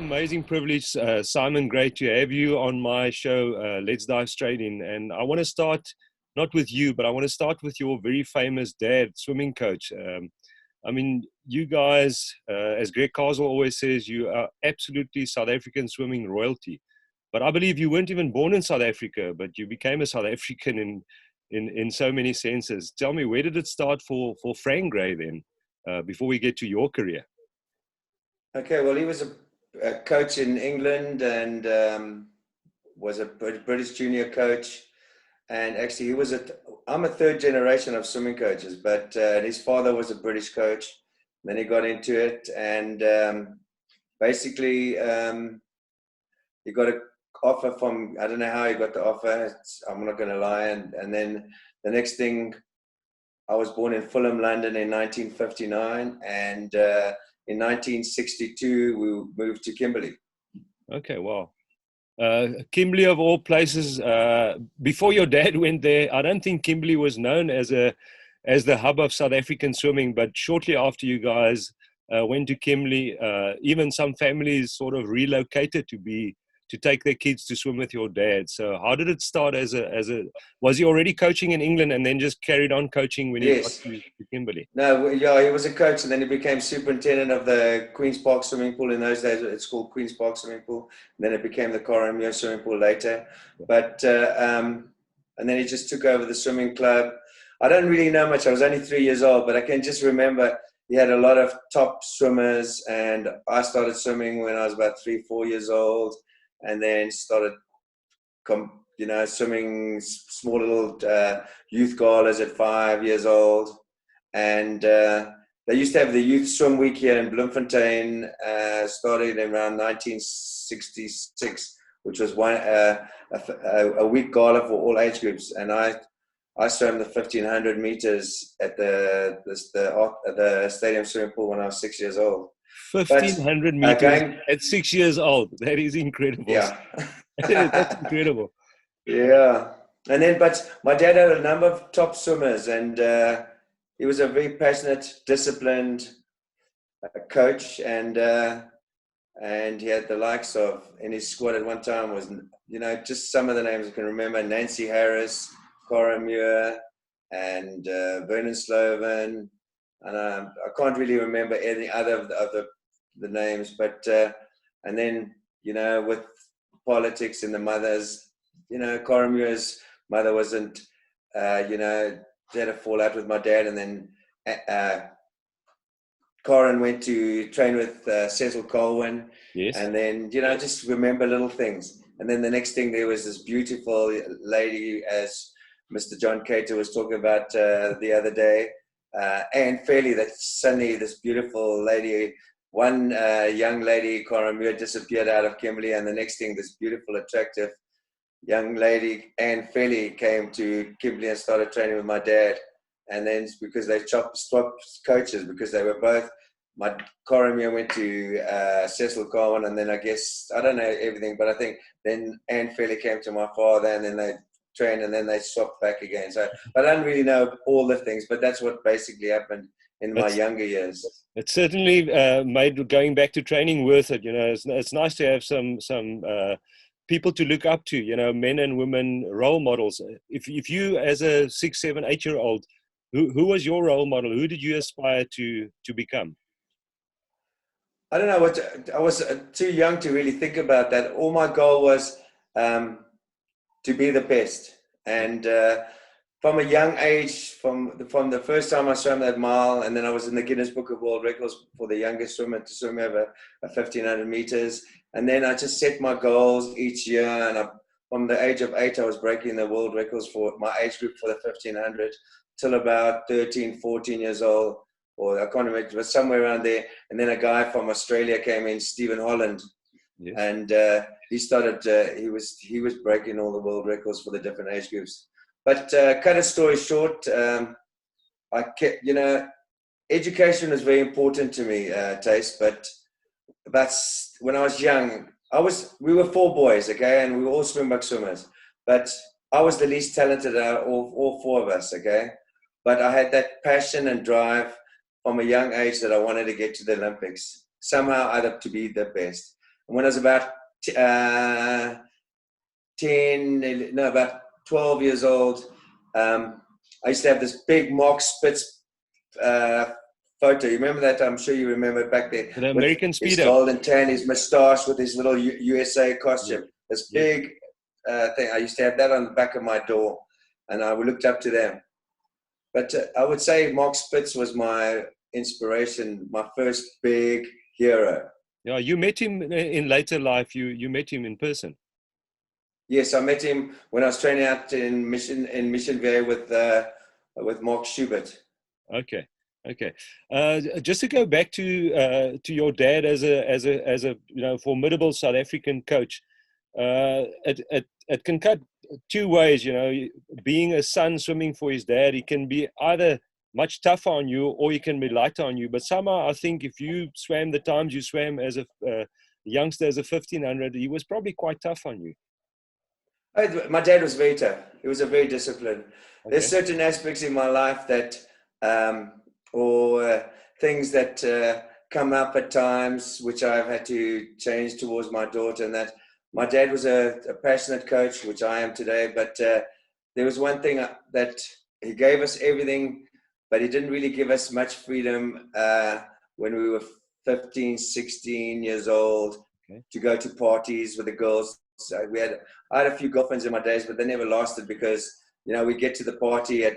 amazing privilege, Simon. Great to have you on my show. Let's dive straight in. And I want to start not with you, but I want to start with your very famous dad, swimming coach. I mean, you guys, as Greg Carswell always says, you are absolutely South African swimming royalty. But I believe you weren't even born in South Africa, but you became a South African in so many senses. Tell me, where did it start for Frank Gray then, before we get to your career? Okay, well, he was a coach in England and was a British junior coach. And actually, I'm a third generation of swimming coaches, but his father was a British coach. Then he got into it, and basically, he got an offer from, I don't know how he got the offer, I'm not going to lie. And then the next thing, I was born in Fulham, London in 1959, and in 1962, we moved to Kimberley. Okay, wow. Kimberley of all places. Before your dad went there, I don't think Kimberley was known as the hub of South African swimming, but shortly after you guys went to Kimberley, even some families sort of relocated to take their kids to swim with your dad. So how did it start was he already coaching in England and then just carried on coaching when he got to Kimberley? No, yeah, he was a coach, and then he became superintendent of the Queen's Park swimming pool. In those days, it's called Queen's Park swimming pool. And then it became the Coramure swimming pool later. But and then he just took over the swimming club. I don't really know much. I was only 3 years old, but I can just remember he had a lot of top swimmers, and I started swimming when I was about 3-4 years old. And then started, swimming small little youth galas at 5 years old. And they used to have the youth swim week here in Bloemfontein, started around 1966, which was a week gala for all age groups. And I swam the 1,500 meters at the stadium swimming pool when I was 6 years old. 1,500 meters at 6 years old. That is incredible. Yeah. That's incredible. Yeah. And then, but my dad had a number of top swimmers, and he was a very passionate, disciplined coach, and he had the likes of, in his squad at one time was, just some of the names I can remember: Nancy Harris, Cora Muir, and Vernon Sloven. And I can't really remember any other of the names, but and then with politics and the mothers, Cora Muir's mother wasn't, she had a fallout with my dad, and then Corin went to train with Cecil Colwyn. Yes. And then just remember little things. And then the next thing, there was this beautiful lady, as Mr. John Cater was talking about the other day. Anne Fairley, that suddenly this beautiful lady, one young lady, Cora Muir, disappeared out of Kimberley, and the next thing, this beautiful, attractive young lady, Anne Fairley, came to Kimberley and started training with my dad. And then because they swapped coaches, because they were both, my Cora Muir went to Cecil Colwyn, and then I guess, I don't know everything, but I think then Anne Fairley came to my father, and then they trained, and then they swapped back again. So I don't really know all the things, but that's what basically happened in my younger years. It certainly made going back to training worth it. It's nice to have some people to look up to, men and women role models. If you, as a 6, 7, 8-year-old, who was your role model? Who did you aspire to become? I don't know. I was too young to really think about that. All my goal was to be the best. And from a young age, from the first time I swam that mile, and then I was in the Guinness Book of World Records for the youngest swimmer to swim over 1,500 meters. And then I just set my goals each year. And from the age of 8, I was breaking the world records for my age group for the 1,500 till about 13, 14 years old. Or I can't remember, it was somewhere around there. And then a guy from Australia came in, Stephen Holland. Yes. And he started, he was breaking all the world records for the different age groups. But cut a story short, I kept, education was very important to me, Tace. But when I was young, we were 4 boys, okay, and we were all swimbuck swimmers. But I was the least talented out of all 4 of us, okay. But I had that passion and drive from a young age that I wanted to get to the Olympics, somehow either to be the best. And when I was about 12 years old, I used to have this big Mark Spitz photo. You remember that? I'm sure you remember it back there. The With American his Speedo. golden tan, his moustache with his little USA costume. This Yeah. big thing. I used to have that on the back of my door, and I looked up to them. But I would say Mark Spitz was my inspiration, my first big hero. Yeah, you met him in later life. You met him in person. Yes, I met him when I was training out in Mission Vieille with Mark Schubert. Okay, okay. Just to go back to your dad as a formidable South African coach. It can cut two ways. Being a son swimming for his dad, he can be either much tougher on you or he can be lighter on you. But somehow I think if you swam the times you swam as a youngster as a 1500, he was probably quite tough on you. My dad was very tough. He was a very disciplined. Okay. There's certain aspects in my life that, or things that come up at times, which I've had to change towards my daughter. And that my dad was a passionate coach, which I am today. But there was one thing that he gave us everything, but he didn't really give us much freedom when we were 15, 16 years old to go to parties with the girls. So I had a few girlfriends in my days, but they never lasted because, we get to the party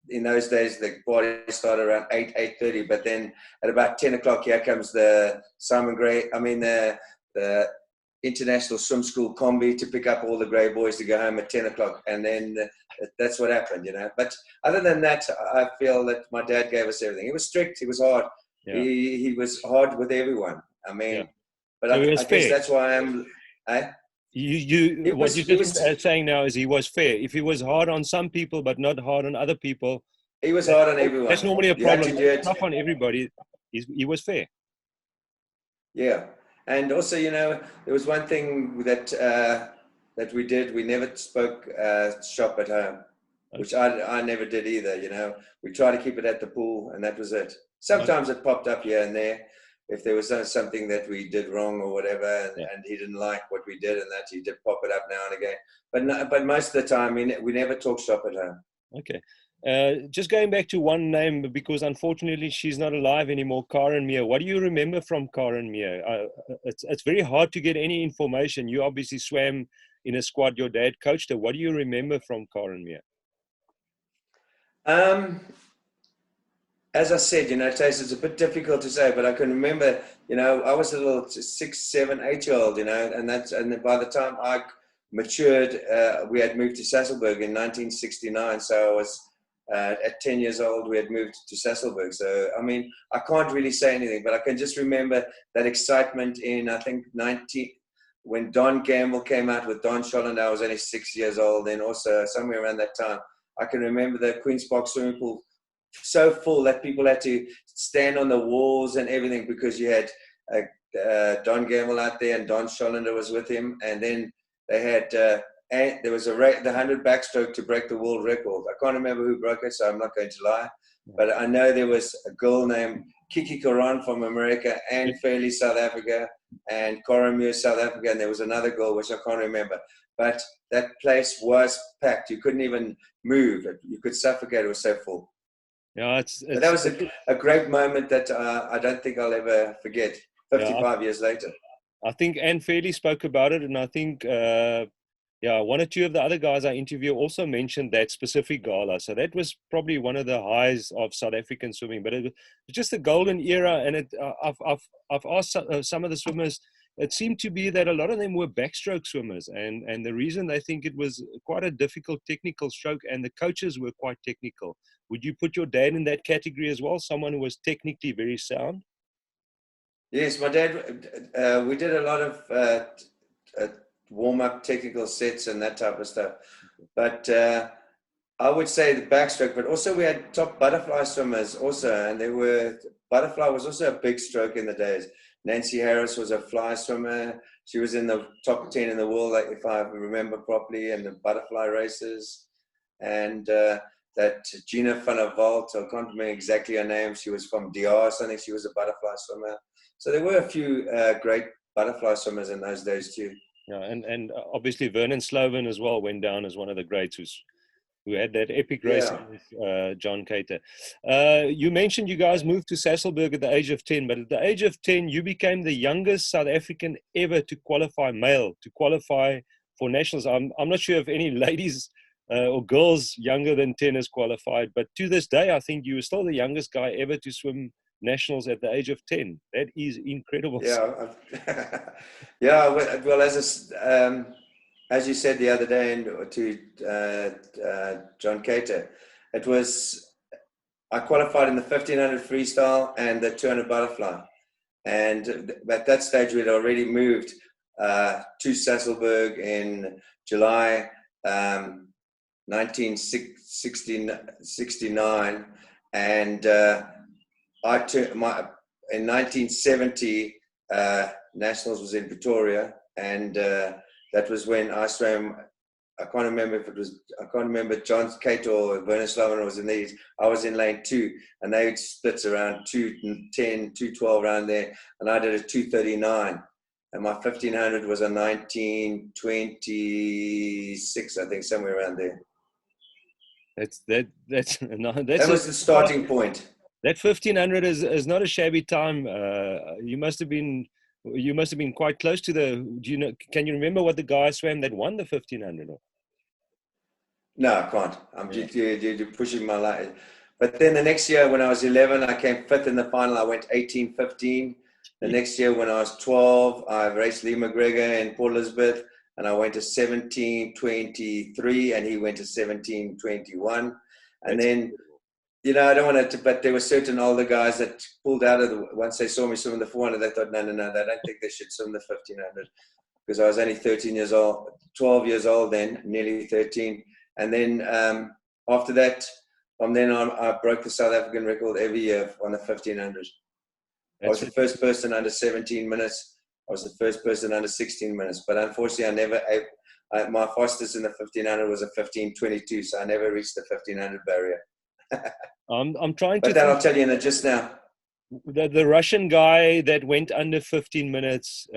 in those days, the party started around 8:30, but then at about 10 o'clock, here comes the the International Swim School combi to pick up all the grey boys to go home at 10 o'clock. And then that's what happened, But other than that, I feel that my dad gave us everything. He was strict. He was hard. Yeah. He was hard with everyone. But so I guess that's why I'm... What you're saying now is he was fair. If he was hard on some people but not hard on other people, he was hard on everyone. That's normally a problem. Tough on everybody. He was fair. Yeah, and also, there was one thing that we did. We never spoke shop at home, which I never did either. We tried to keep it at the pool, and that was it. Sometimes it popped up here and there. If there was something that we did wrong or whatever, and he didn't like what we did, and that he did pop it up now and again. But most of the time, we never talk shop at home. Okay. Just going back to one name, because unfortunately she's not alive anymore, Karen Meyer. What do you remember from Karen Meyer? It's very hard to get any information. You obviously swam in a squad. Your dad coached her. What do you remember from Karen Meyer? As I said, Tace, it's a bit difficult to say, but I can remember, I was a little 6, 7, 8-year-old, and by the time I matured, we had moved to Sasolburg in 1969. So I was at 10 years old, we had moved to Sasolburg. So, I can't really say anything, but I can just remember that excitement in, I think, when Don Gamble came out with Don Scholland. I was only 6 years old. Then also somewhere around that time, I can remember the Queen's Park swimming pool so full that people had to stand on the walls and everything because you had Don Gamble out there and Don Schollander was with him, and then they had there was the 100 backstroke to break the world record. I can't remember who broke it, so I'm not going to lie, but I know there was a girl named Kiki Koran from America, Anne Fairley, South Africa, and Coram Muir, South Africa, and there was another girl which I can't remember, but that place was packed. You couldn't even move. You could suffocate. It was so full. Yeah, that was a great moment that I don't think I'll ever forget 55 years later. I think Anne Fairley spoke about it, and I think one or two of the other guys I interviewed also mentioned that specific gala. So that was probably one of the highs of South African swimming. But it was just a golden era, and I've asked some of the swimmers. It seemed to be that a lot of them were backstroke swimmers, and the reason they think it was quite a difficult technical stroke, and the coaches were quite technical. Would you put your dad in that category as well, someone who was technically very sound? Yes, my dad, we did a lot of warm-up technical sets and that type of stuff. But I would say the backstroke, but also we had top butterfly swimmers also, and butterfly was also a big stroke in the days. Nancy Harris was a fly swimmer. She was in the top 10 in the world, like, if I remember properly, in the butterfly races. And that Gina van der Walt, I can't remember exactly her name. She was from DR, so I think she was a butterfly swimmer. So there were a few great butterfly swimmers in those days too. Yeah, and obviously Vernon Sloven as well went down as one of the greats who had that epic race Yeah. with John Cater. You mentioned you guys moved to Sasolburg at the age of 10, but at the age of 10, you became the youngest South African ever to qualify, male, to qualify for nationals. I'm not sure if any ladies or girls younger than 10 has qualified, but to this day, I think you were still the youngest guy ever to swim nationals at the age of 10. That is incredible. Yeah. Yeah. Well, as you said the other day, and to John Cater, I qualified in the 1500 freestyle and the 200 butterfly. And at that stage, we'd already moved to Sasolburg in July 1969. And I took in 1970, Nationals was in Pretoria. And that was when I swam. I can't remember John Cater or Vernon Sloven was in these. I was in lane 2, and they split around 2:10, 2:12 around there, and I did a 2:39, and my 1500 was a 19:26, I think, somewhere around there. That was the starting point. That 1500 is not a shabby time. You must have been quite close to the. Can you remember what the guy swam that won the 1500? No, I can't. I'm just pushing my life. But then the next year, when I was 11, I came 5th in the final. I went 18:15. The next year, when I was 12, I raced Lee McGregor in Port Elizabeth, and I went to 17:23, and he went to 17:21. And then, I don't want to, but there were certain older guys that pulled out of once they saw me swim the 400, they thought, no, they don't think they should swim the 1500, because I was only 13 years old, 12 years old then, nearly 13. And then after that, from then on, I broke the South African record every year on the 1500. I was the first person under 17 minutes. I was the first person under 16 minutes. But unfortunately, my fastest in the 1500 was a 15:22, so I never reached the 1500 barrier. I'm trying to. But then I'll tell you just now. The Russian guy that went under 15 minutes.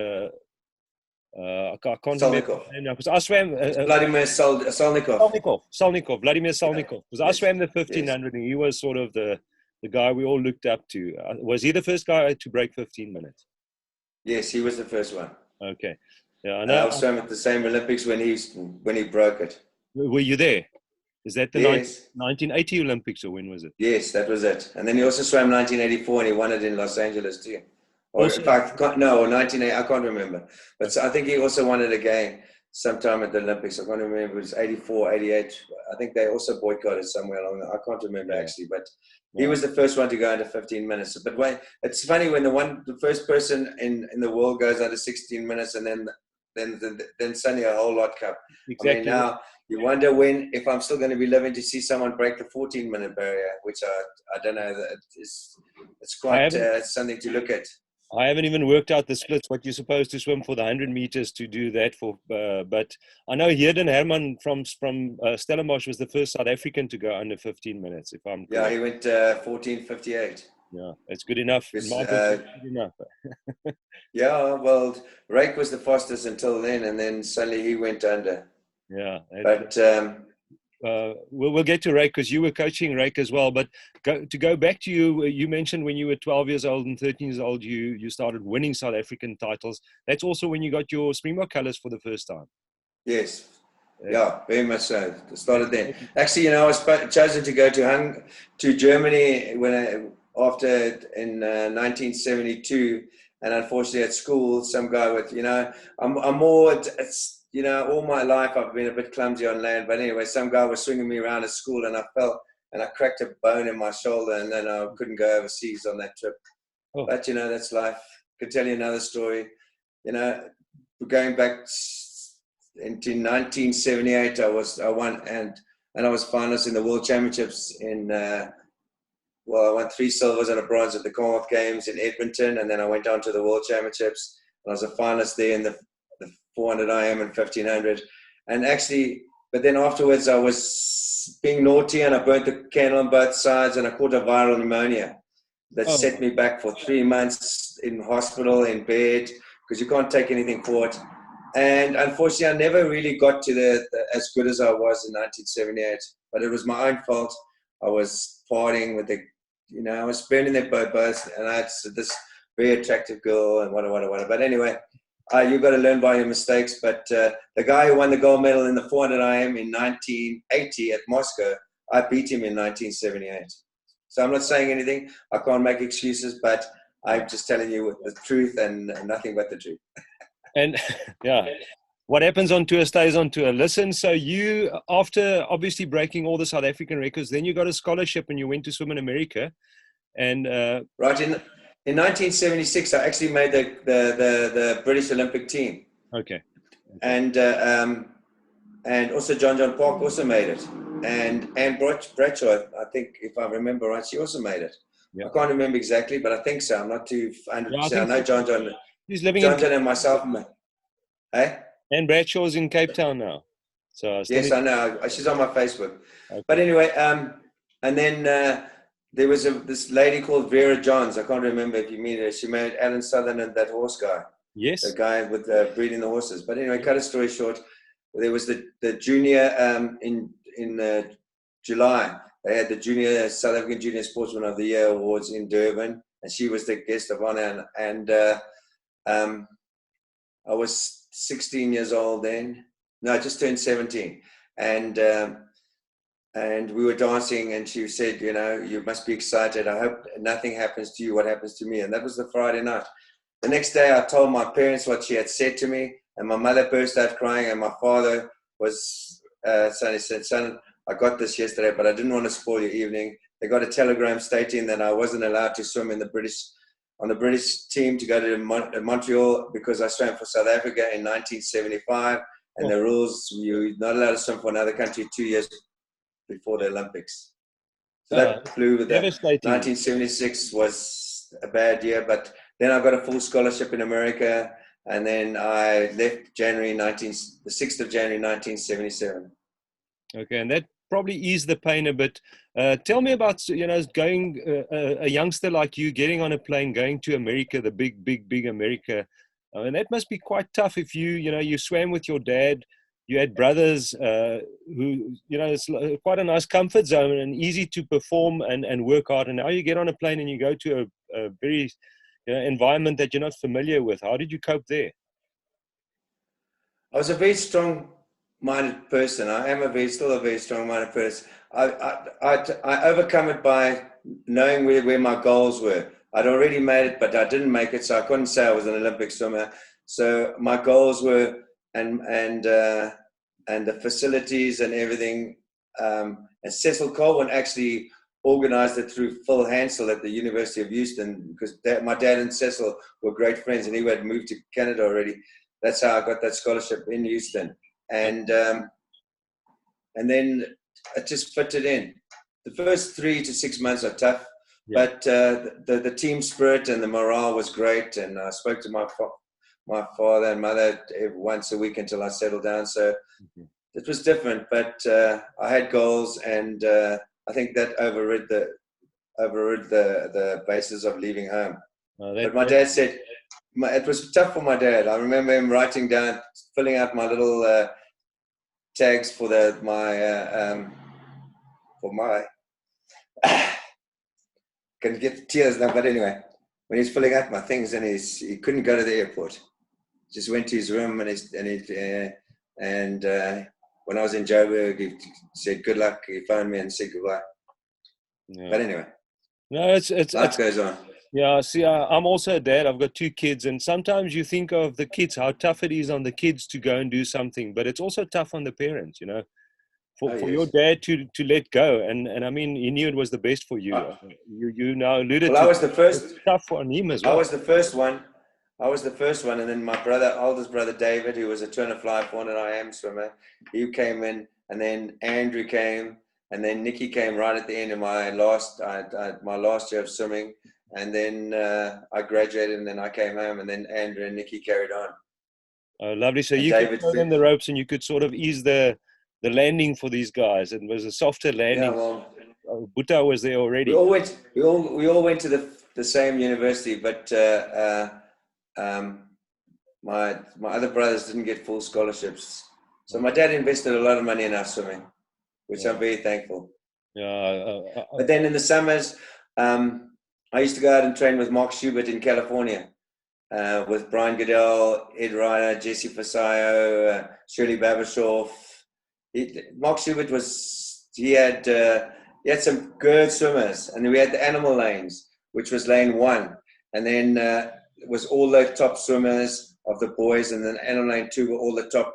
I can't remember because I swam. Vladimir Salnikov. Vladimir Salnikov. Because I swam the 1500, and he was sort of the guy we all looked up to. Was he the first guy to break 15 minutes? Yes, he was the first one. Okay. Yeah, I know. I swam at the same Olympics when he broke it. Were you there? Is that the 1980 Olympics, or when was it? Yes, that was it. And then he also swam 1984, and he won it in Los Angeles too. Or in fact, no, 1980, I can't remember. But I think he also won it again sometime at the Olympics. I can't remember. It was 84, 88. I think they also boycotted somewhere along there. I can't remember actually. But he was the first one to go under 15 minutes. But it's funny when the first person in the world goes under 16 minutes, and then suddenly a whole lot come. Exactly. I mean, now you wonder if I'm still going to be living to see someone break the 14-minute barrier, which I don't know. It's quite something to look at. I haven't even worked out the splits, what you're supposed to swim for the 100 meters to do that for. But I know Heerden Herman from Stellenbosch was the first South African to go under 15 minutes, if I'm correct. Yeah, he went 14:58. Yeah, it's good enough. Good enough. Yeah, well, Rake was the fastest until then, and then suddenly he went under. Yeah. But we'll get to Rake because you were coaching Rake as well. But to go back to you mentioned when you were 12 years old and 13 years old, you started winning South African titles. That's also when you got your Springbok colours for the first time. Yes. Yeah, very much so. I started then. Actually, I was chosen to go to Germany in 1972, and unfortunately at school, some guy with I'm more. All my life I've been a bit clumsy on land, but anyway, some guy was swinging me around at school, and I fell and I cracked a bone in my shoulder, and then I couldn't go overseas on that trip. Oh. But that's life. Could tell you another story. Going back into 1978, I won and I was finalist in the World Championships I won 3 silvers and a bronze at the Commonwealth Games in Edmonton, and then I went on to the World Championships, and I was a finalist there in the 400 IM and 1500, and actually, but then afterwards I was being naughty and I burnt the candle on both sides, and I caught a viral pneumonia that set me back for 3 months in hospital in bed, because you can't take anything for it. And unfortunately, I never really got to the as good as I was in 1978. But it was my own fault. I was partying with I was burning their boats, and I had this very attractive girl, and whatever. But anyway, you've got to learn by your mistakes. But the guy who won the gold medal in the 400 IM in 1980 at Moscow, I beat him in 1978. So I'm not saying anything. I can't make excuses, but I'm just telling you the truth and nothing but the truth. And yeah, what happens on tour stays on tour. Listen, so you, after obviously breaking all the South African records, then you got a scholarship and you went to swim in America. And right in 1976, I actually made the British Olympic team. Okay. And also John Park also made it, and Anne Bradshaw, I think, if I remember right, she also made it. Yeah. I can't remember exactly, but I think so. I'm not too 100%. I know John. He's living John and myself. Hey? Anne Bradshaw's in Cape Town now. So yes, I know. She's on my Facebook. Okay. But anyway, and then there was this lady called Vera Johns. I can't remember if you meet her. She married Alan Sutherland, that horse guy. Yes. The guy with breeding the horses. But anyway, cut a story short, there was the junior in July. They had the junior South African Junior Sportsman of the Year awards in Durban, and she was the guest of honor. And I was 16 years old then. No, I just turned 17, and we were dancing, and she said, you must be excited. I hope nothing happens to you what happens to me. And that was the Friday night. The next day, I told my parents what she had said to me, and my mother burst out crying, and my father was he said, son, I got this yesterday, but I didn't want to spoil your evening. They got a telegram stating that I wasn't allowed to swim on the British team to go to Montreal because I swam for South Africa in 1975, and the rules, you're not allowed to swim for another country 2 years before the Olympics. So that blew with that. 1976 was a bad year, but then I got a full scholarship in America, and then I left the 6th of January 1977. Okay, and that probably eased the pain a bit. Tell me about, going, a youngster like you, getting on a plane, going to America, the big America. And that must be quite tough if you swam with your dad. You had brothers who, it's quite a nice comfort zone and easy to perform and work hard. And now you get on a plane and you go to a very environment that you're not familiar with. How did you cope there? I was a very strong-minded person. I am still a very strong-minded person. I overcome it by knowing where my goals were. I'd already made it, but I didn't make it, so I couldn't say I was an Olympic swimmer. So my goals were, and the facilities and everything. And Cecil Colwyn actually organized it through Phil Hansel at the University of Houston, because my dad and Cecil were great friends, and he had moved to Canada already. That's how I got that scholarship in Houston. And then I just fitted in. The first 3 to 6 months are tough, but the team spirit and the morale was great. And I spoke to my father and mother once a week until I settled down. So it was different, but I had goals, and I think that overrid the basis of leaving home. But my dad said, it was tough for my dad. I remember him writing down, filling out my little tags for my can get tears now, but anyway, when he's filling out my things, and he couldn't go to the airport, just went to his room, and when I was in Joburg, he said good luck. He phoned me and said goodbye. Yeah. But anyway, life goes on. Yeah, see, I'm also a dad. I've got 2 kids, and sometimes you think of the kids, how tough it is on the kids to go and do something, but it's also tough on the parents, for your dad to let go. And I mean, he knew it was the best for you. You now alluded to. I was the first. It's tough on him as well. I was the first one, and then my oldest brother David, who was a turn of fly 400 IM swimmer, he came in, and then Andrew came, and then Nikki came right at the end of my last year of swimming. And then I graduated, and then I came home, and then Andrew and Nikki carried on. Oh, lovely. So you could throw them the ropes, and you could sort of ease the landing for these guys. It was a softer landing. Yeah, well, Buta was there already. We all went to the same university, but my other brothers didn't get full scholarships. So my dad invested a lot of money in our swimming, which I'm very thankful. Yeah. But then in the summers, I used to go out and train with Mark Schubert in California, with Brian Goodell, Ed Ryder, Jesse Fasayo, Shirley Babashoff. Mark Schubert he had some good swimmers, and then we had the animal lanes, which was lane 1, and then it was all the top swimmers of the boys, and then animal lane 2 were all the top.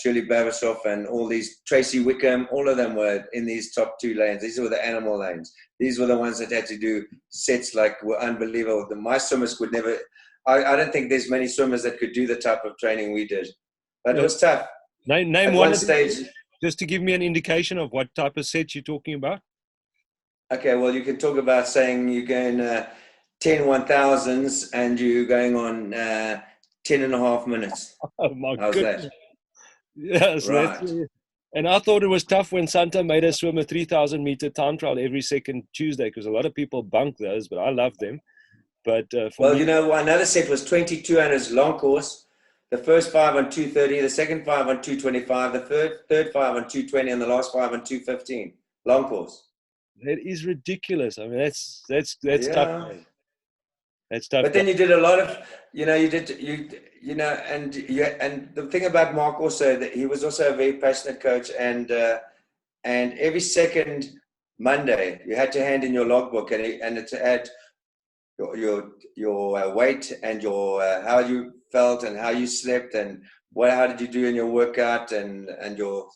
Shirley Babashoff and all these, Tracy Wickham, all of them were in these top 2 lanes. These were the animal lanes. These were the ones that had to do sets like were unbelievable. My swimmers could never, I don't think there's many swimmers that could do the type of training we did. But it was tough. Name At one stage. Just to give me an indication of what type of sets you're talking about. Okay, well, you can talk about saying you're going 10 1000s and you're going on 10 and a half minutes. Oh, my How's goodness. that? Yes, right. And I thought it was tough when Santa made us swim a 3,000 meter time trial every second Tuesday, because a lot of people bunk those, but I love them. But well, you know, another set was 2200s long course. The first 5 on 230, the second 5 on 225, the third 5 on 220, and the last 5 on 215. Long course. That is ridiculous. I mean, that's yeah. tough. That's tough. But then you did a lot of, and the thing about Mark also, that he was also a very passionate coach, and every second Monday you had to hand in your logbook and to add your weight and your how you felt and how you slept and how did you do in your workout and your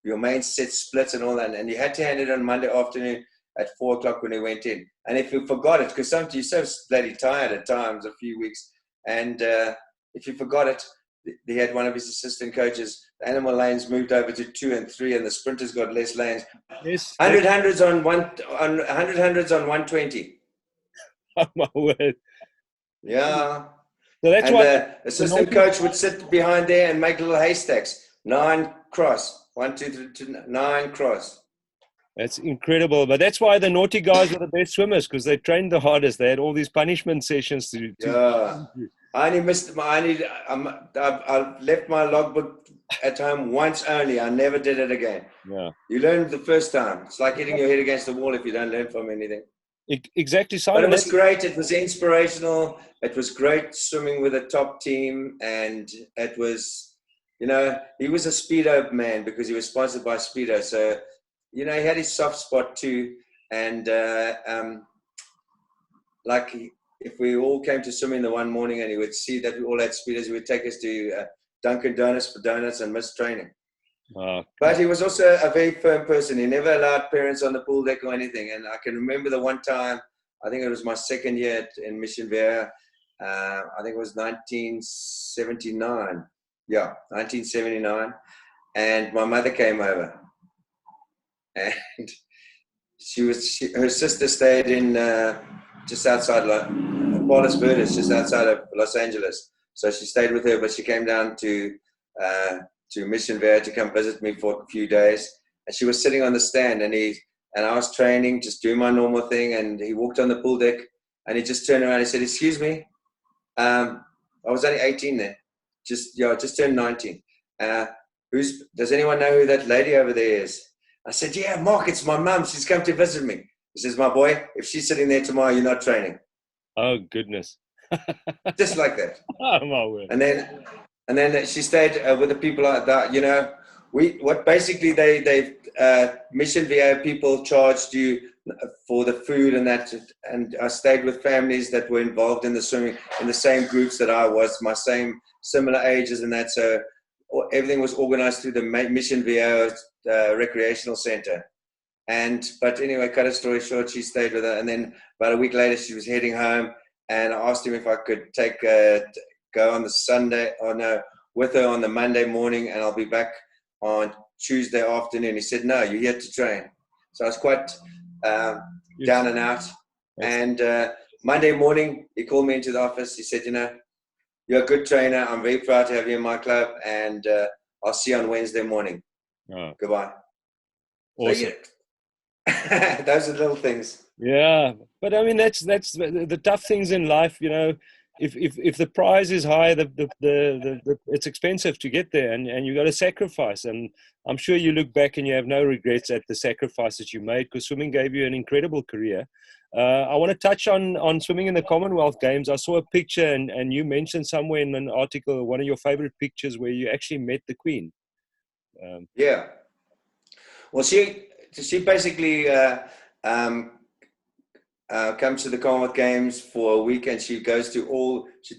main set splits and all that, and you had to hand it on Monday afternoon at 4 o'clock when he went in. And if you forgot it, because sometimes you're so bloody tired at times, a few weeks, and if you forgot it, he had one of his assistant coaches, the animal lanes moved over to 2 and 3, and the sprinters got less lanes. Yes, 100 hundreds on 100 hundreds on 120. Oh my word! Yeah. So that's why the assistant coach would sit behind there and make little haystacks. 9 cross, 1, 2, 3, 9 cross. That's incredible. But that's why the naughty guys were the best swimmers, because they trained the hardest. They had all these punishment sessions to yeah. I only missed I left my logbook at home once only. I never did it again. Yeah. You learn the first time. It's like hitting your head against the wall if you don't learn from anything. Exactly, Simon. But it was great. It was inspirational. It was great swimming with a top team, and it was, he was a Speedo man because he was sponsored by Speedo. So, he had his soft spot too. And if we all came to swimming the one morning and he would see that we all had Speedos, he would take us to Dunkin' Donuts for donuts and miss training. But he was also a very firm person. He never allowed parents on the pool deck or anything. And I can remember the one time, I think it was my second year in Mission Vieja. I think it was 1979. Yeah, 1979. And my mother came over. And her sister stayed in just outside Palos Verdes, just outside of Los Angeles. So she stayed with her, but she came down to Mission Vieja to come visit me for a few days. And she was sitting on the stand, and I was training, just doing my normal thing. And he walked on the pool deck, and he just turned around and he said, "Excuse me." I was only 18 then, just turned 19. Does anyone know who that lady over there is? I said, "Yeah, Mark, it's my mum. She's come to visit me." He says, "My boy, if she's sitting there tomorrow, you're not training." Oh, goodness. Just like that. Oh, my word. And then she stayed with the people like that. Mission Vieja people charged you for the food and that. And I stayed with families that were involved in the swimming, in the same groups that I was, similar ages and that. So everything was organized through the Mission Vieja recreational center. But anyway, cut a story short, she stayed with her. And then about a week later, she was heading home. And I asked him if I could go on the Sunday, with her on the Monday morning, and I'll be back on Tuesday afternoon. He said, "No, you're here to train." So I was quite down and out. And Monday morning, he called me into the office. He said, "You're a good trainer. I'm very proud to have you in my club, and I'll see you on Wednesday morning." Oh. Goodbye. Awesome. So, those are little things. Yeah, but I mean that's the tough things in life. if the prize is high, it's expensive to get there, and you got to sacrifice. And I'm sure you look back and you have no regrets at the sacrifices you made, because swimming gave you an incredible career. I want to touch on swimming in the Commonwealth Games. I saw a picture, and you mentioned somewhere in an article one of your favorite pictures where you actually met the Queen. Yeah. Well, she basically comes to the Commonwealth Games for a week, and she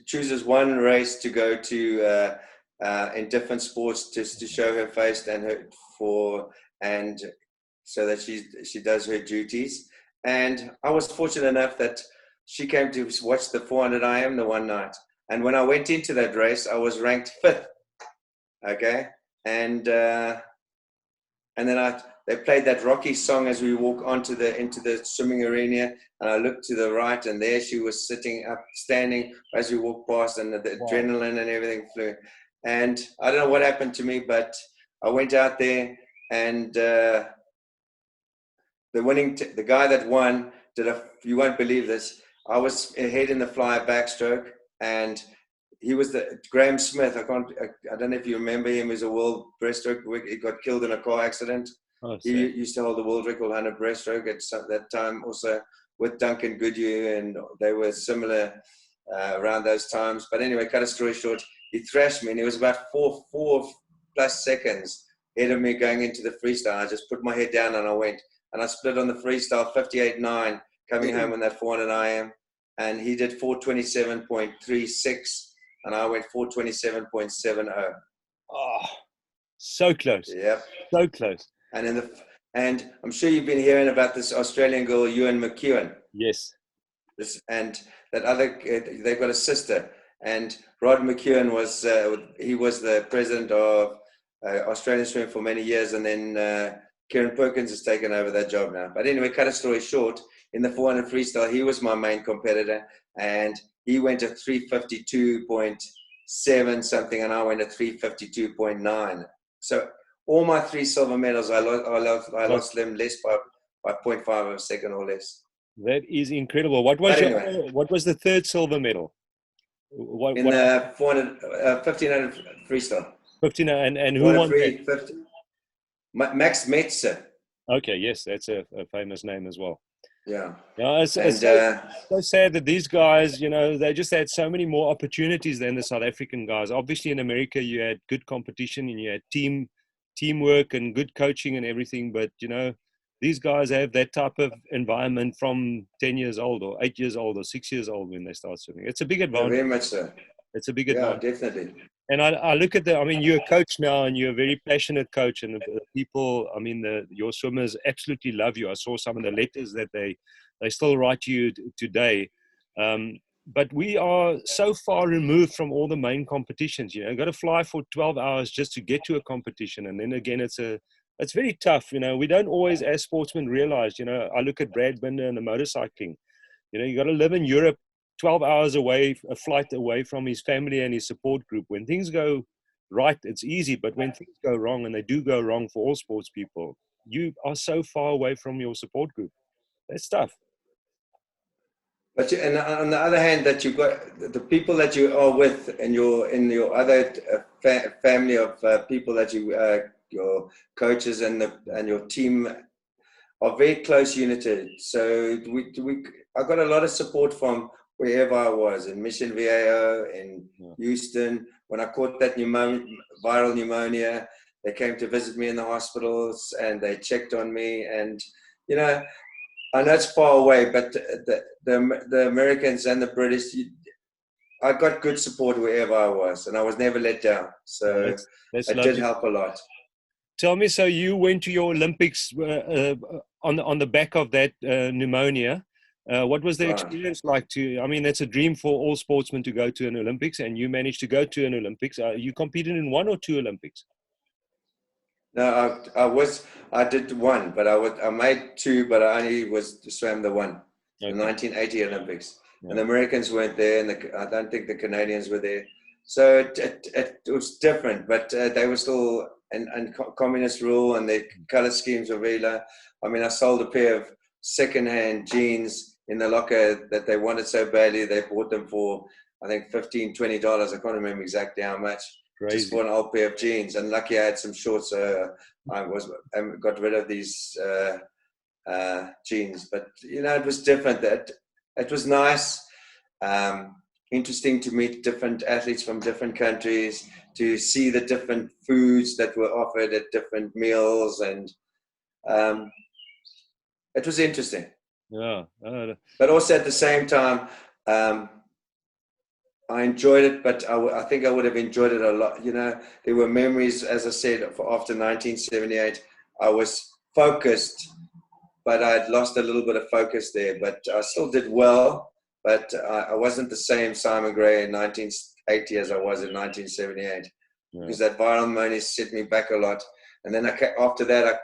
chooses one race to go to in different sports, just to show her face and so that she does her duties. And I was fortunate enough that she came to watch the 400 IM the one night. And when I went into that race, I was ranked 5th. Okay. And then they played that Rocky song as we walk into the swimming arena, and I looked to the right, and there she was standing as we walked past, and the adrenaline and everything flew. And I don't know what happened to me, but I went out there, and the guy that won you won't believe this. I was ahead in the flyer backstroke, and he was Graham Smith. I don't know if you remember him. He's a world breaststroke. He got killed in a car accident. Oh, he used to hold the world record 100 breaststroke at that time, also with Duncan Goodyear, and they were similar around those times. But anyway, cut a story short, he thrashed me, and he was about 4+ seconds ahead of me going into the freestyle. I just put my head down and I went, and I split on the freestyle 58.9 coming home on that 400 IM, and he did 427.36. And I went 427.70. Oh, so close. Yeah. So close. And I'm sure you've been hearing about this Australian girl, Ewan McEwen. Yes. And that other, they've got a sister. And Rod McEwen was the president of Australian Swimming for many years. And then Kieran Perkins has taken over that job now. But anyway, cut a story short, in the 400 freestyle, he was my main competitor. And he went at 352.7 something, and I went at 352.9. So all my 3 silver medals, I lost them less by 0.5 of a second or less. That is incredible. What was the 3rd silver medal? The 1500 freestyle. 1500, and who won that? Max Metzer. Okay, yes, that's a famous name as well. Yeah. It's so sad that these guys, they just had so many more opportunities than the South African guys. Obviously, in America, you had good competition and you had teamwork and good coaching and everything. But, these guys have that type of environment from 10 years old or 8 years old or 6 years old when they start swimming. It's a big advantage. Yeah, very much so. It's a big advantage. Yeah, definitely. And I look at you're a coach now, and you're a very passionate coach, and the people, your swimmers absolutely love you. I saw some of the letters that they still write to you today. But we are so far removed from all the main competitions. You've got to fly for 12 hours just to get to a competition. And then again, it's very tough. We don't always, as sportsmen, realize, I look at Brad Binder and the motorcycling. You got to live in Europe 12 hours away, a flight away from his family and his support group. When things go right, it's easy. But when things go wrong, and they do go wrong for all sports people, you are so far away from your support group. That's tough. But and on the other hand, that you've got the people that you are with, and in your other family of people that your coaches and your team are very close united. So I got a lot of support from wherever I was, in Mission Viejo, in Houston. When I caught that viral pneumonia, they came to visit me in the hospitals and they checked on me. And, I know it's far away, but the Americans and the British, I got good support wherever I was, and I was never let down. So it did help a lot. Tell me, so you went to your Olympics on the back of that pneumonia. What was the experience like that's a dream for all sportsmen to go to an Olympics, and you managed to go to an Olympics. You competed in 1 or 2 Olympics? No, I did 1, but I made 2, but I only swam the 1, okay. The 1980 Olympics. Yeah. And the Americans weren't there, and I don't think the Canadians were there. So it was different, but they were still in communist rule, and their color schemes were very low. I sold a pair of second-hand jeans in the locker that they wanted so badly. They bought them for, I think, $15, $20. I can't remember exactly how much. Crazy. Just for an old pair of jeans. And lucky I had some shorts, so I got rid of these jeans. But it was different. It was nice, interesting to meet different athletes from different countries, to see the different foods that were offered at different meals, and it was interesting. Yeah. But also at the same time, I enjoyed it, but I think I would have enjoyed it a lot. There were memories, as I said, after 1978. I was focused, but I'd lost a little bit of focus there. But I still did well, but I wasn't the same Simon Gray in 1980 as I was in 1978, because that viral pneumonia set me back a lot. And then after that,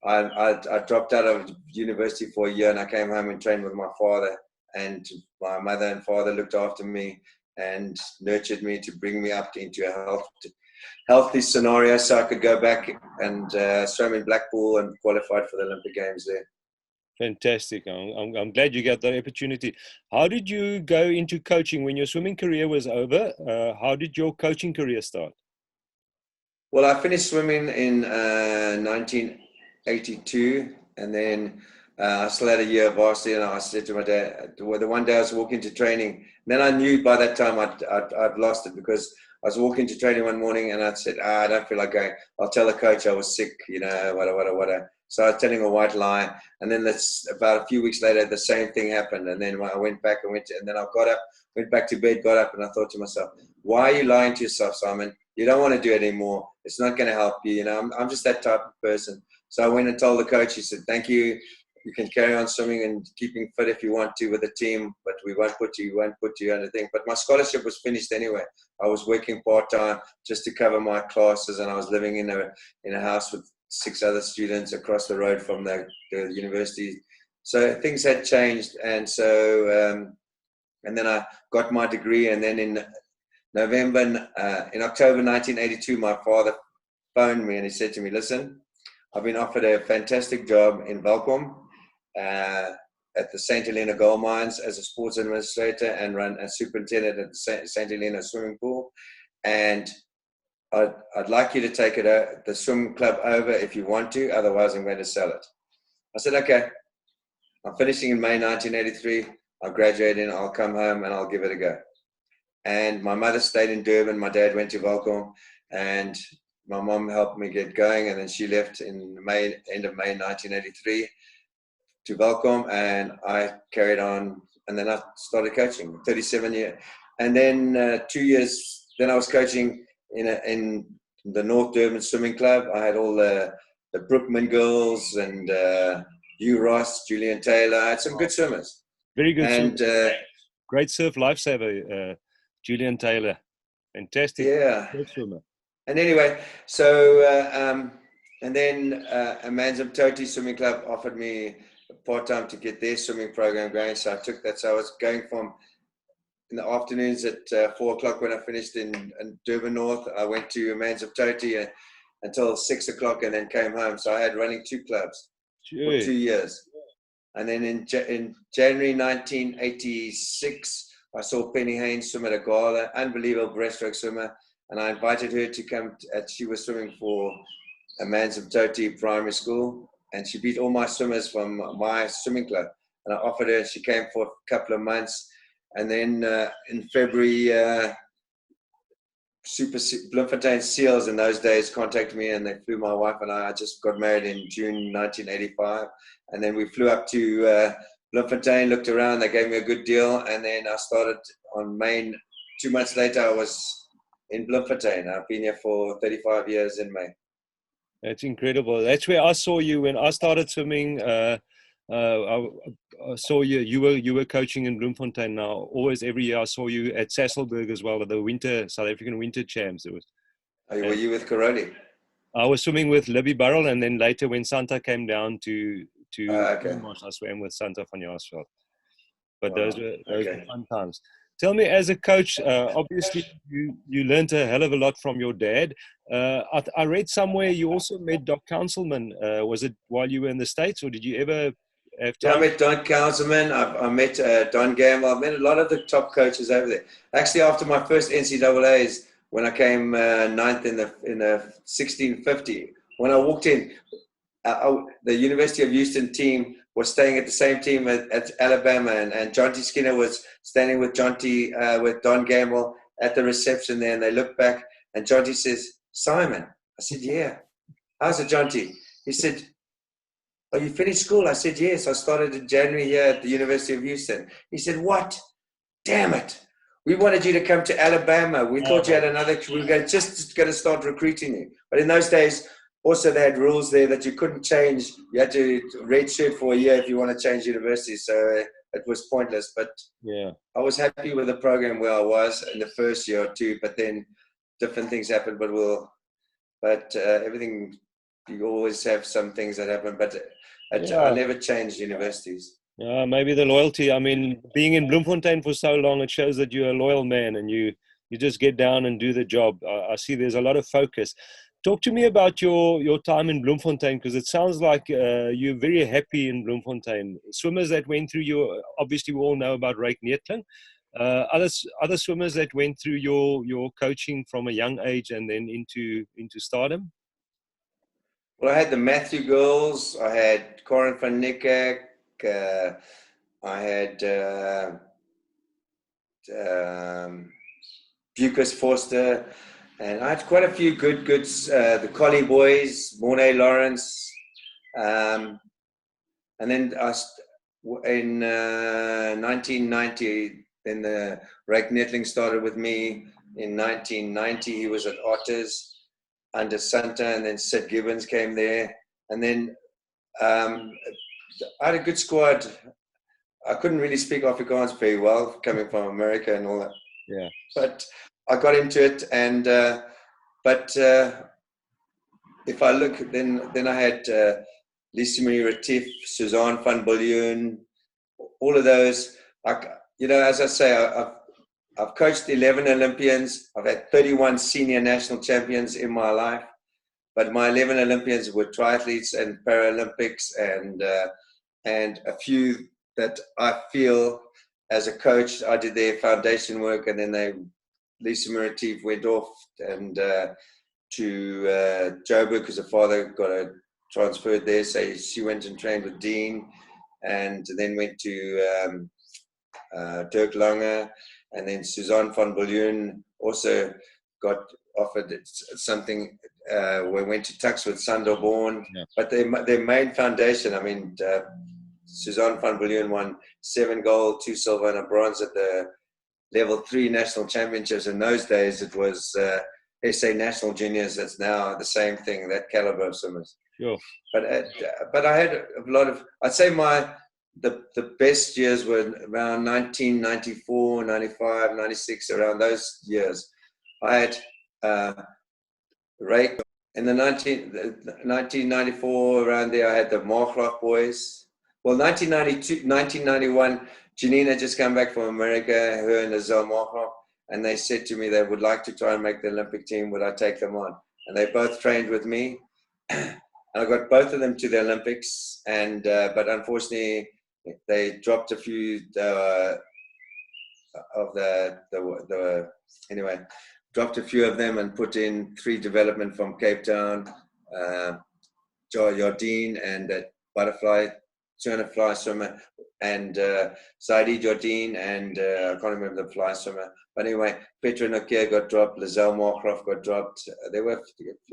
I dropped out of university for a year, and I came home and trained with my father. And my mother and father looked after me and nurtured me to bring me up into a healthy scenario, so I could go back and swim in Blackpool and qualified for the Olympic Games there. Fantastic. I'm glad you got that opportunity. How did you go into coaching when your swimming career was over? How did your coaching career start? Well, I finished swimming in 1982, and then I still had a year of varsity, and I said to my dad, the one day I was walking to training, and then I knew by that time I'd lost it, because I was walking to training one morning and I said, I don't feel like going. I'll tell the coach I was sick, whatever. So I was telling a white lie, and then that's about a few weeks later, the same thing happened. And then I went back and then I got up, went back to bed, got up, and I thought to myself, why are you lying to yourself, Simon? You don't want to do it anymore. It's not going to help you. I'm just that type of person. So I went and told the coach. He said, thank you. You can carry on swimming and keeping fit if you want to with the team, but we won't put you on the thing. But my scholarship was finished anyway. I was working part-time just to cover my classes, and I was living in a house with 6 other students across the road from the university. So things had changed, and so and then I got my degree, and then in October 1982, my father phoned me and he said to me, listen, I've been offered a fantastic job in Welkom at the St. Helena Gold Mines as a sports administrator and run a superintendent at the St. Helena swimming pool. And I'd like you to take the swim club over if you want to, otherwise I'm going to sell it. I said, okay. I'm finishing in May 1983. I'll graduate and I'll come home and I'll give it a go. And my mother stayed in Durban. My dad went to Welkom, and my mom helped me get going. And then she left in end of May 1983 to Welkom, and I carried on. And then I started coaching, 37 years. And then 2 years, then I was coaching in the North Durban Swimming Club. I had all the Brookman girls and Hugh Ross, Julian Taylor. I had some good swimmers. Very good. And great surf lifesaver, Julian Taylor. Fantastic. Yeah. Swimmer. And anyway, so and then Amanzim Toti Swimming Club offered me part-time to get their swimming program going. So I took that. So I was going from in the afternoons at 4 o'clock when I finished in Durban North. I went to Amanzim Toti until 6 o'clock and then came home. So I had running 2 clubs for 2 years. And then in January 1986, I saw Penny Haynes swim at a gala, unbelievable breaststroke swimmer. And I invited her to come. She was swimming for Amanzim Toti Primary School, and she beat all my swimmers from my swimming club. And I offered her. She came for a couple of months, and then in February, Bloemfontein Seals in those days contacted me, and they flew my wife and I just got married in June 1985, and then we flew up to Bloemfontein, looked around. They gave me a good deal, and then I started on May. 2 months later, I was in Bloemfontein. I've been here for 35 years in May. That's incredible. That's where I saw you when I started swimming. I saw you. You were coaching in Bloemfontein. Now, always every year I saw you at Sasolburg as well, at the South African Winter Champs. Were you with Karoli? I was swimming with Libby Burrell, and then later when Santa came down to okay. I swam with Santa van Jaarsveld. But those were fun times. Tell me, as a coach, obviously you learned a hell of a lot from your dad. I read somewhere you also met Doc Councilman. Was it while you were in the States, or did you ever have Yeah, I time? met Don Councilman. I met Don Gamble. I met a lot of the top coaches over there. Actually, after my first NCAAs, when I came ninth in the 1650, when I walked in, the University of Houston team was staying at the same team at Alabama, and John T. Skinner was standing with with Don Gamble at the reception there, and they looked back, and John T. says, "Simon." I said, "Yeah." "How's it, John T.?" He said, "Oh, you finished school?" I said, "Yes, I started in January here at the University of Houston." He said, "What? Damn it. We wanted you to come to Alabama. We thought you had we were just going to start recruiting you." But in those days, also they had rules there that you couldn't change. You had to redshirt for a year if you want to change universities. So it was pointless. But Yeah. I was happy with the program where I was in the first year or two, but then different things happened. But everything, you always have some things that happen. But I Yeah. never changed universities. Yeah, maybe the loyalty. I mean, being in Bloemfontein for so long, it shows that you're a loyal man and you just get down and do the job. I see there's a lot of focus. Talk to me about your time in Bloemfontein, because it sounds like you're very happy in Bloemfontein. Swimmers that went through obviously we all know about Ryk Neethling. Other swimmers that went through your coaching from a young age and then into stardom. Well, I had the Matthew girls. I had Corin van Niekerk. I had Bucas Forster, and I had quite a few good the Collie boys, Mornay Lawrence, and then in 1990, then the Ryk Neethling started with me. In 1990, he was at Otters under Santa, and then Sid Gibbons came there, and then I had a good squad. I couldn't really speak Afrikaans very well, coming from America and all that. Yeah. But I got into it, and if I look, then I had Lisa Marie Retief, Suzanne van Biljoen, all of those. As I say, I've coached 11 Olympians. I've had 31 senior national champions in my life, but my 11 Olympians were triathletes and Paralympics, and a few that I feel as a coach, I did their foundation work, and then Lisa Meritif went off and to Joburg because her father got transferred there. So she went and trained with Dean, and then went to Dirk Lange, and then Suzanne van Biljoen also got offered something. We went to Tux with Sander Bourne, yeah. But their main foundation, I mean, Suzanne van Biljoen won 7 gold, 2 silver, and a bronze at the level 3 national championships. In those days, it was SA National Juniors. That's now the same thing, that caliber of swimmers. Sure. But I had a lot of, I'd say the best years were around 1994, 95, 96, around those years. I had Ryk in the 1994, around there. I had the Markloch boys. Well, 1992, 1991, Janine had just come back from America, her and Azelle Markloch, and they said to me they would like to try and make the Olympic team. Would I take them on? And they both trained with me. And I got both of them to the Olympics, but unfortunately, they dropped a few dropped a few of them and put in 3 development from Cape Town, Jardine and that butterfly, Turner fly swimmer, and Saidi Jardine, and I can't remember the fly swimmer. But anyway, Petra Nokia got dropped, Lizelle Markloff got dropped. There were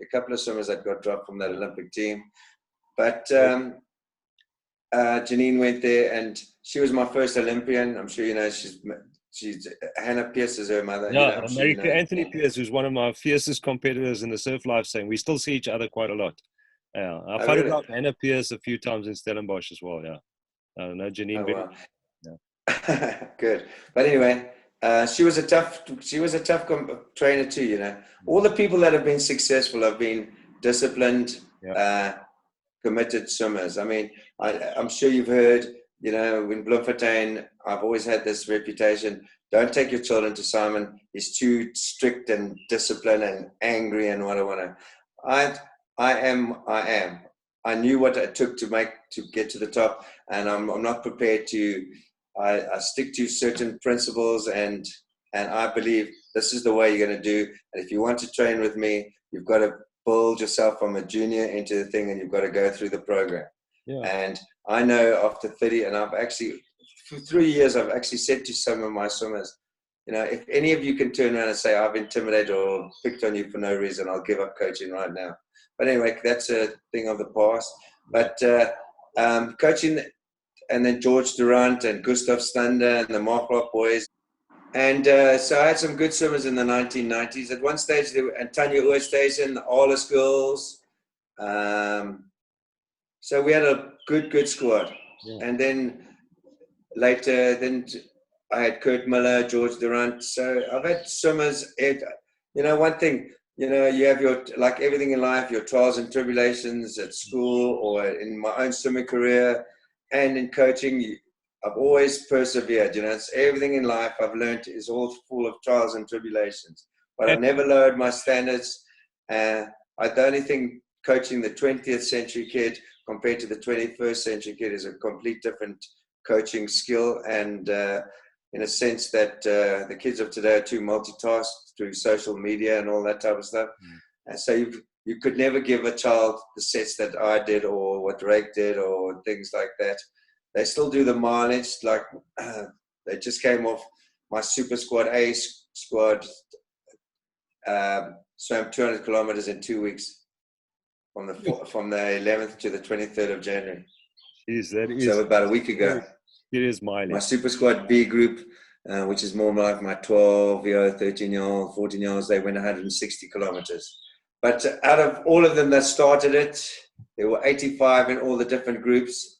a couple of swimmers that got dropped from that Olympic team. But Janine went there, and she was my first Olympian. I'm sure you know she's Hannah Pierce is her mother. Yeah, you know, America, Anthony Pierce, who's one of my fiercest competitors in the surf life saying we still see each other quite a lot. Yeah, I photographed really? Hannah Pierce a few times in Stellenbosch as well. Yeah, no, Janine. Oh, wow. Yeah. Good, but anyway, she was a tough trainer too. You know, all the people that have been successful have been disciplined, committed swimmers. I mean, I'm sure you've heard. You know, in Bloemfontein, I've always had this reputation. Don't take your children to Simon. He's too strict and disciplined and angry and what I want to. I am. I knew what it took to get to the top, and I'm not prepared to. I stick to certain principles, and I believe this is the way you're going to do. And if you want to train with me, you've got to build yourself from a junior into the thing, and you've got to go through the program. Yeah. And I know after 30, and I've actually for 3 years, I've actually said to some of my swimmers, you know, if any of you can turn around and say I've intimidated or picked on you for no reason, I'll give up coaching right now. But anyway, that's a thing of the past. But coaching, and then George Durant and Gustav Stander and the Mark Rock boys. And so I had some good swimmers in the 1990s. At one stage, there were Antonia Oosthuizen, the Arliss girls. So we had a good squad. Yeah. And then later, I had Kurt Miller, George Durant. So I've had swimmers. You know, one thing, you know, you have your, like everything in life, your trials and tribulations at school or in my own swimming career and in coaching. I've always persevered. You know, it's everything in life I've learned is all full of trials and tribulations. But I've never lowered my standards. I don't think coaching the 20th century kid compared to the 21st century kid is a complete different coaching skill. And in a sense that the kids of today are too multitasked through social media and all that type of stuff. And so you could never give a child the sets that I did or what Drake did or things like that. They still do the mileage. Like they just came off my Super Squad A squad, swam 200 kilometers in 2 weeks from the 11th to the 23rd of January. Jeez, that is so about a week ago. It is mileage. My Super Squad B group, which is more like my 12-year-old, 13-year-old, 14-year-olds, they went 160 kilometers. But out of all of them that started it, there were 85 in all the different groups.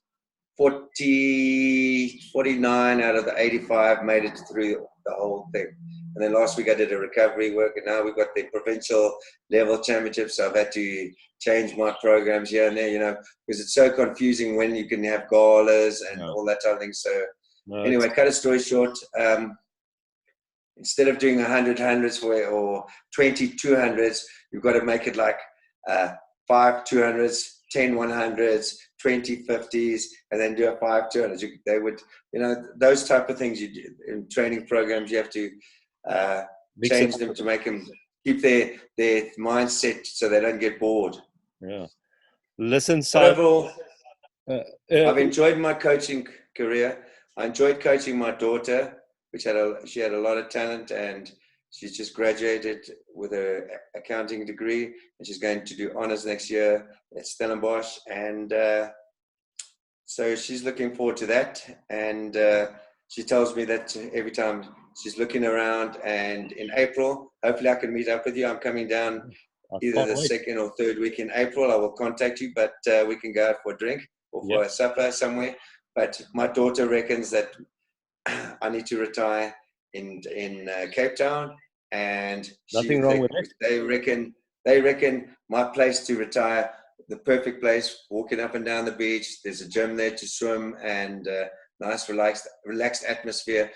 49 out of the 85 made it through the whole thing. And then last week I did a recovery work, and now we've got the provincial level championships. So I've had to change my programs here and there, you know, because it's so confusing when you can have galas and all that type of thing. So anyway, cut a story short, instead of doing 100 hundreds or 20 200s, you've got to make it like 5 200s, 10 100s, 20 50s, and then do a 5 200s. They would, you know, those type of things you do in training programs. You have to change them to make them keep their mindset so they don't get bored. Yeah. Listen, overall, I've enjoyed my coaching career. I enjoyed coaching my daughter, which she had a lot of talent, and she's just graduated with her accounting degree, and she's going to do honors next year at Stellenbosch. And so she's looking forward to that. And she tells me that every time she's looking around, and in April, hopefully I can meet up with you. I'm coming down either the second or third week in April. I will contact you, but we can go out for a drink or for a supper somewhere. But my daughter reckons that I need to retire in Cape Town, and nothing wrong with it. They reckon my place to retire, the perfect place, walking up and down the beach. There's a gym there to swim and nice relaxed atmosphere.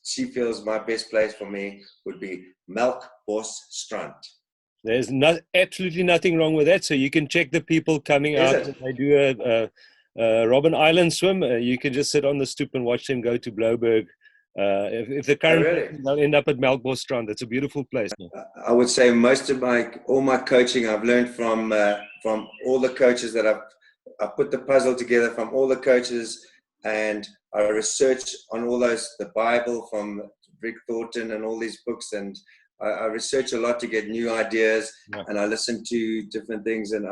She feels my best place for me would be Melkbosstrand. There's absolutely nothing wrong with that. So you can check the people coming out. They do a Robben Island swim. You can just sit on the stoop and watch them go to Blouberg. If the current they'll end up at Melkbosstrand. It's a beautiful place. I would say most of all my coaching I've learned from all the coaches that I put the puzzle together from all the coaches, and I research on all those, the Bible from Rick Thornton and all these books, and I research a lot to get new ideas, and I listen to different things, and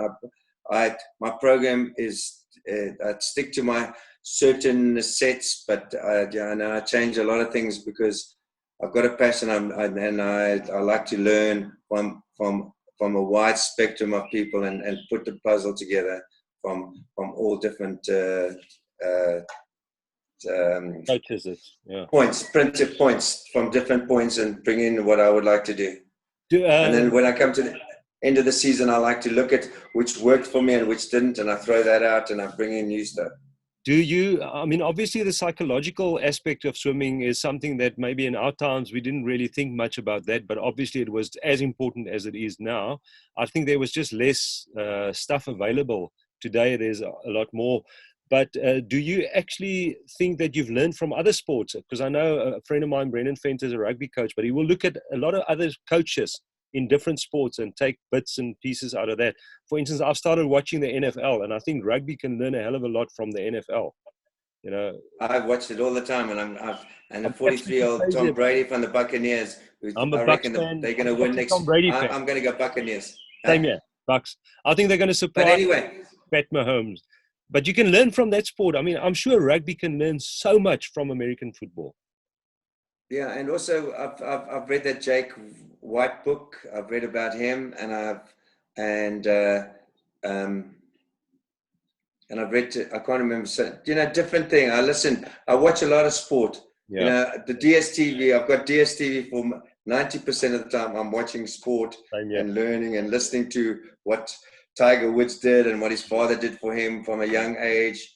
my program is I stick to my certain sets, but I change a lot of things because I've got a passion, and I like to learn from a wide spectrum of people and put the puzzle together from all different primitive points from different points, and bring in what I would like to do. And then when I come to the end of the season, I like to look at which worked for me and which didn't, and I throw that out and I bring in new stuff. I mean, obviously the psychological aspect of swimming is something that maybe in our times we didn't really think much about that, but obviously it was as important as it is now. I think there was just less stuff available today there's a lot more. But do you actually think that you've learned from other sports? Because I know a friend of mine, Brendan Fent, is a rugby coach, but he will look at a lot of other coaches in different sports and take bits and pieces out of that. For instance, I've started watching the NFL, and I think rugby can learn a hell of a lot from the NFL. You know, I've watched it all the time, and and the I'm absolutely 43-year-old crazy Tom about Brady it. from the Buccaneers, who I'm a I Bucks reckon fan. they're going I'm to win a Tom next. Brady fan. I'm going to go Buccaneers. Same here, Bucks. I think they're going to But surprise anyway, Pat Mahomes. But you can learn from that sport. I mean, I'm sure rugby can learn so much from American football. yeah, and also I've read that Jake White book. I've read about him, and um, I've read, I can't remember, so, different thing. I watch a lot of sport. Yeah. The DSTV, I've got DSTV for 90% of the time. I'm watching sport and learning and listening to what Tiger Woods did and what his father did for him from a young age.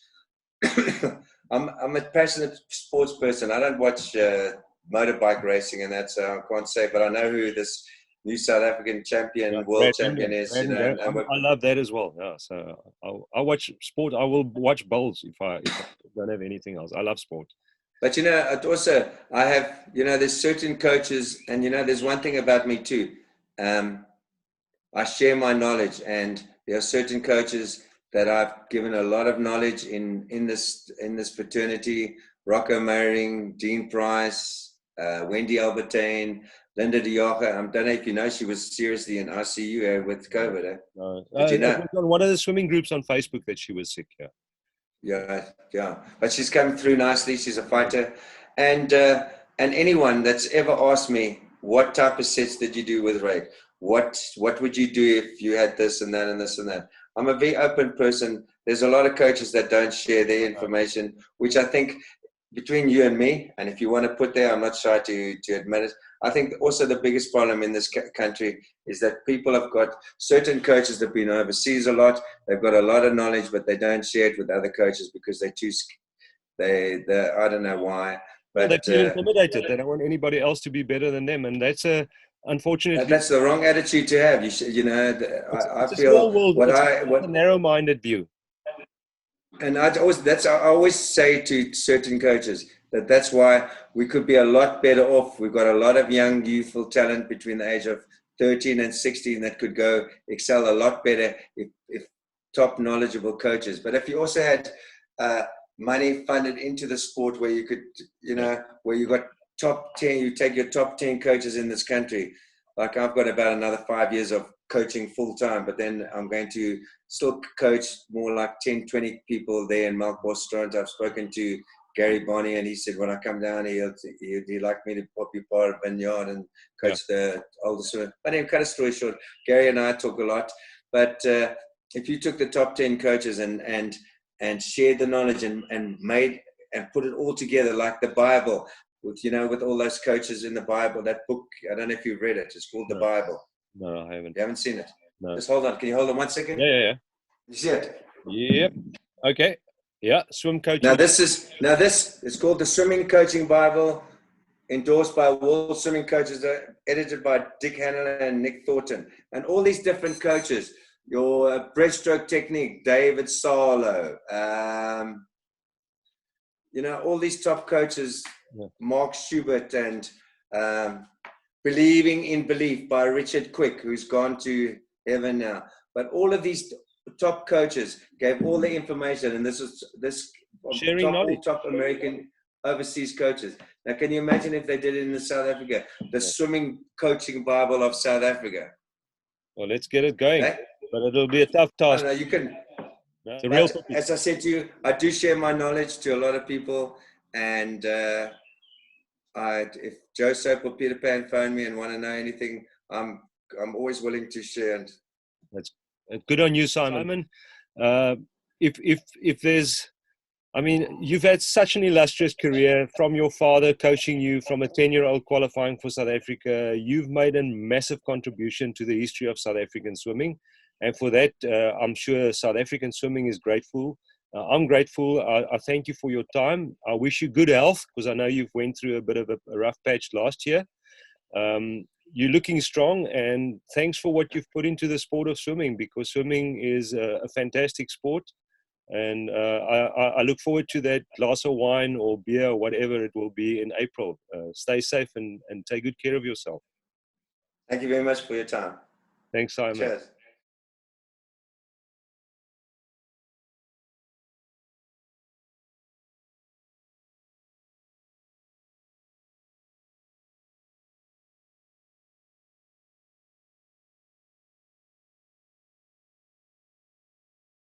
I'm a passionate sports person. I don't watch motorbike racing and that, so I can't say, but I know who this new South African champion, world champion is. I love that as well. Yeah, so I watch sport. I will watch bowls if I don't have anything else. I love sport. But I have, there's certain coaches, and there's one thing about me too. I share my knowledge, and there are certain coaches that I've given a lot of knowledge in this fraternity. Rocco Meyering, Dean Price, Wendy Albertine, Linda Diocha. I don't know if you know, she was seriously in ICU with COVID. Did you know? It was on one of the swimming groups on Facebook that she was sick. Yeah. But she's come through nicely. She's a fighter, and anyone that's ever asked me what type of sets did you do with Ray, what would you do if you had this and that and this and that. I'm a very open person. There's a lot of coaches that don't share their information, which I think between you and me, and if you want to put there, I'm not shy to admit it. I think also the biggest problem in this country is that people have got certain coaches that have been overseas a lot. They've got a lot of knowledge, but they don't share it with other coaches because I don't know why. But they feel intimidated. They don't want anybody else to be better than them, and that's unfortunately that's the wrong attitude to have. It's I a feel small world. It's a narrow-minded view. And I always say to certain coaches that's why we could be a lot better off. We've got a lot of young, youthful talent between the age of 13 and 16 that could go excel a lot better if top knowledgeable coaches. But if you also had money funded into the sport where you could, where you got top 10, you take your top 10 coaches in this country. Like I've got about another 5 years of coaching full time, but then I'm going to still coach more like 10, 20 people there in Melkbos, Toronto. I've spoken to Gary Bonney, and he said when I come down he'd like me to be part of Vineyard and coach the older students. But anyway, cut a story short, Gary and I talk a lot. But if you took the top 10 coaches and shared the knowledge and put it all together like the Bible, with all those coaches in the Bible, that book, I don't know if you've read it. It's called The Bible. No, I haven't. You haven't seen it? No. Just hold on. Can you hold on 1 second? Yeah. You see it? Yep. Okay. Yeah, swim coaching. Now this is called the Swimming Coaching Bible, endorsed by world swimming coaches, edited by Dick Hanlon and Nick Thornton, and all these different coaches. Your breaststroke technique, David Sarlo, all these top coaches, Mark Schubert, and Believing in Belief by Richard Quick, who's gone to heaven now. But all of these top coaches gave all the information, and this sharing knowledge. Top American overseas coaches. Now, can you imagine if they did it in South Africa, the Swimming Coaching Bible of South Africa? Well, let's get it going, but it'll be a tough task. I don't know, you can. It's a real topic. As I said to you, I do share my knowledge to a lot of people, and if Joseph or Peter Pan phone me and want to know anything, I'm always willing to share. And that's good on you, Simon. If there's, you've had such an illustrious career from your father coaching you from a 10-year-old qualifying for South Africa. You've made a massive contribution to the history of South African swimming. And for that, I'm sure South African swimming is grateful. I'm grateful. I thank you for your time. I wish you good health because I know you've went through a bit of a rough patch last year. you're looking strong, and thanks for what you've put into the sport of swimming, because swimming is a fantastic sport. And I look forward to that glass of wine or beer or whatever it will be in April. Stay safe and take good care of yourself. Thank you very much for your time. Thanks, Simon. Cheers.